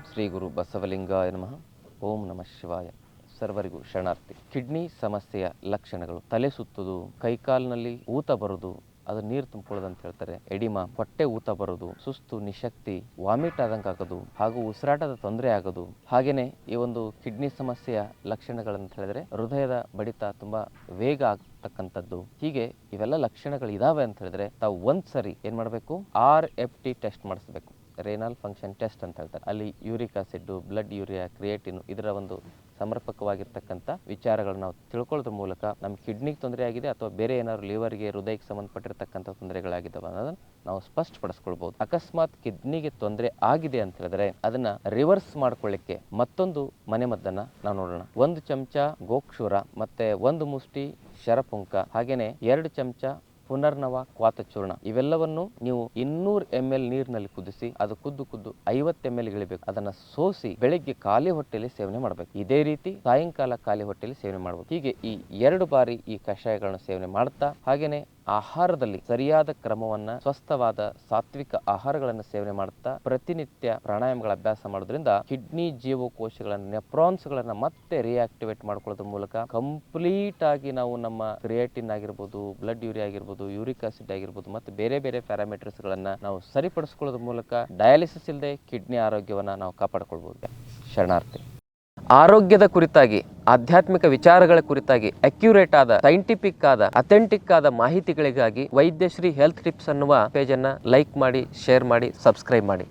ಶ್ರೀ ಗುರು ಬಸವಲಿಂಗಾಯ ನಮಃ. ಓಂ ನಮಃ ಶಿವಾಯ. ಸರ್ವರಿಗೂ ಶರಣಾರ್ಥಿ. ಕಿಡ್ನಿ ಸಮಸ್ಯೆಯ ಲಕ್ಷಣಗಳು: ತಲೆ ಸುತ್ತುವುದು, ಕೈಕಾಲಿನಲ್ಲಿ ಊತ ಬರುವುದು, ಅದು ನೀರು ತುಂಬಿಕೊಳ್ಳೋದು ಅಂತ ಹೇಳ್ತಾರೆ, ಎಡಿಮಾ, ಹೊಟ್ಟೆ ಊತ ಬರೋದು, ಸುಸ್ತು, ನಿಶಕ್ತಿ, ವಾಮಿಟ್ ಆದಂಗೆ ಆಗೋದು ಹಾಗೂ ಉಸಿರಾಟದ ತೊಂದರೆ ಆಗೋದು. ಹಾಗೇನೆ ಈ ಒಂದು ಕಿಡ್ನಿ ಸಮಸ್ಯೆಯ ಲಕ್ಷಣಗಳಂತ ಹೇಳಿದ್ರೆ ಹೃದಯದ ಬಡಿತ ತುಂಬಾ ವೇಗ ಆಗ್ತಕ್ಕಂಥದ್ದು. ಹೀಗೆ ಇವೆಲ್ಲ ಲಕ್ಷಣಗಳು ಇದಾವೆ ಅಂತ ಹೇಳಿದ್ರೆ ತಾವು ಒಂದ್ಸರಿ ಏನ್ ಮಾಡಬೇಕು, RFT ಟೆಸ್ಟ್ ಮಾಡಿಸ್ಬೇಕು. ರೇನಲ್ ಫಂಕ್ಷನ್ ಟೆಸ್ಟ್ ಅಂತ ಹೇಳ್ತಾರೆ. ಅಲ್ಲಿ uric acid, blood urea, creatine ಇದರ ಒಂದು ಸಮರ್ಪಕವಾಗಿರ್ತಕ್ಕಂಥ ವಿಚಾರಗಳನ್ನ ನಾವು ತಿಳ್ಕೊಳ್ಳೋದ್ರ ಮೂಲಕ ನಮ್ಮ ಕಿಡ್ನಿಗೆ ತೊಂದರೆ ಆಗಿದೆ ಅಥವಾ ಬೇರೆ ಏನಾದ್ರು ಲಿವರ್ಗೆ, ಹೃದಯಕ್ಕೆ ಸಂಬಂಧಪಟ್ಟಿರ್ತಕ್ಕಂಥ ತೊಂದರೆಗಳಾಗಿದ್ದಾವೆ ಅನ್ನೋದನ್ನ ನಾವು ಸ್ಪಷ್ಟಪಡಿಸ್ಕೊಳ್ಬಹುದು. ಅಕಸ್ಮಾತ್ ಕಿಡ್ನಿಗೆ ತೊಂದರೆ ಆಗಿದೆ ಅಂತ ಹೇಳಿದ್ರೆ ಅದನ್ನ ರಿವರ್ಸ್ ಮಾಡ್ಕೊಳ್ಳಿಕ್ಕೆ ಮತ್ತೊಂದು ಮನೆಮದ್ದನ್ನ ನಾವು ನೋಡೋಣ. 1 ಚಮಚ ಗೋಕ್ಷೂರ ಮತ್ತೆ 1 ಮುಷ್ಟಿ ಶರಪುಂಕ, ಹಾಗೇನೆ 2 ಚಮಚ ಪುನರ್ನವ ಕ್ವಾತಚೂರ್ಣ, ಇವೆಲ್ಲವನ್ನು ನೀವು 200 ml ನೀರಿನಲ್ಲಿ ಕುದಿಸಿ ಅದು ಕುದ್ದು 50 ml ಇಳಿಬೇಕು. ಅದನ್ನ ಸೋಸಿ ಬೆಳಿಗ್ಗೆ ಖಾಲಿ ಹೊಟ್ಟೆಯಲ್ಲಿ ಸೇವನೆ ಮಾಡಬೇಕು. ಇದೇ ರೀತಿ ಸಾಯಂಕಾಲ ಖಾಲಿ ಹೊಟ್ಟೆಯಲ್ಲಿ ಸೇವನೆ ಮಾಡಬೇಕು. ಹೀಗೆ ಈ 2 ಬಾರಿ ಈ ಕಷಾಯಗಳನ್ನ ಸೇವನೆ ಮಾಡ್ತಾ, ಹಾಗೇನೆ ಆಹಾರದಲ್ಲಿ ಸರಿಯಾದ ಕ್ರಮವನ್ನ, ಸ್ವಸ್ಥವಾದ ಸಾತ್ವಿಕ ಆಹಾರಗಳನ್ನು ಸೇವನೆ ಮಾಡುತ್ತಾ ಪ್ರತಿನಿತ್ಯ ಪ್ರಾಣಾಯಾಮಗಳ ಅಭ್ಯಾಸ ಮಾಡೋದ್ರಿಂದ ಕಿಡ್ನಿ ಜೀವಕೋಶಗಳನ್ನ, ನೆಫ್ರಾನ್ಸ್ ಗಳನ್ನ ಮತ್ತೆ ರಿಯಾಕ್ಟಿವೇಟ್ ಮಾಡ್ಕೊಳ್ಳೋದ್ರ ಮೂಲಕ ಕಂಪ್ಲೀಟ್ ಆಗಿ ನಾವು ನಮ್ಮ ಕ್ರಿಯೇಟಿನ್ ಆಗಿರ್ಬೋದು, ಬ್ಲಡ್ ಯೂರಿಯಾ ಆಗಿರ್ಬೋದು, ಯೂರಿಕ್ ಆಸಿಡ್ ಆಗಿರ್ಬೋದು ಮತ್ತೆ ಬೇರೆ ಬೇರೆ ಪ್ಯಾರಾಮೀಟರ್ಸ್ ಗಳನ್ನ ನಾವು ಸರಿಪಡಿಸ್ಕೊಳ್ಳೋದ್ರ ಮೂಲಕ ಡಯಾಲಿಸಿಸ್ ಇಲ್ಲದೆ ಕಿಡ್ನಿ ಆರೋಗ್ಯವನ್ನ ನಾವು ಕಾಪಾಡಿಕೊಳ್ಬಹುದು. ಶರಣಾರ್ಥಿ. ಆರೋಗ್ಯದ ಕುರಿತಾಗಿ, ಆಧ್ಯಾತ್ಮಿಕ ವಿಚಾರಗಳ ಕುರಿತಾಗಿ ಅಕ್ಯುರೇಟ್ ಆದ, ಸೈಂಟಿಫಿಕ್ ಆದ, ಅಥೆಂಟಿಕ್ ಆದ ಮಾಹಿತಿಗಳಿಗಾಗಿ ವೈದ್ಯಶ್ರೀ ಹೆಲ್ತ್ ಟಿಪ್ಸ್ ಅನ್ನುವ ಪೇಜ್ ಅನ್ನ ಲೈಕ್ ಮಾಡಿ, ಶೇರ್ ಮಾಡಿ, ಸಬ್ಸ್ಕ್ರೈಬ್ ಮಾಡಿ.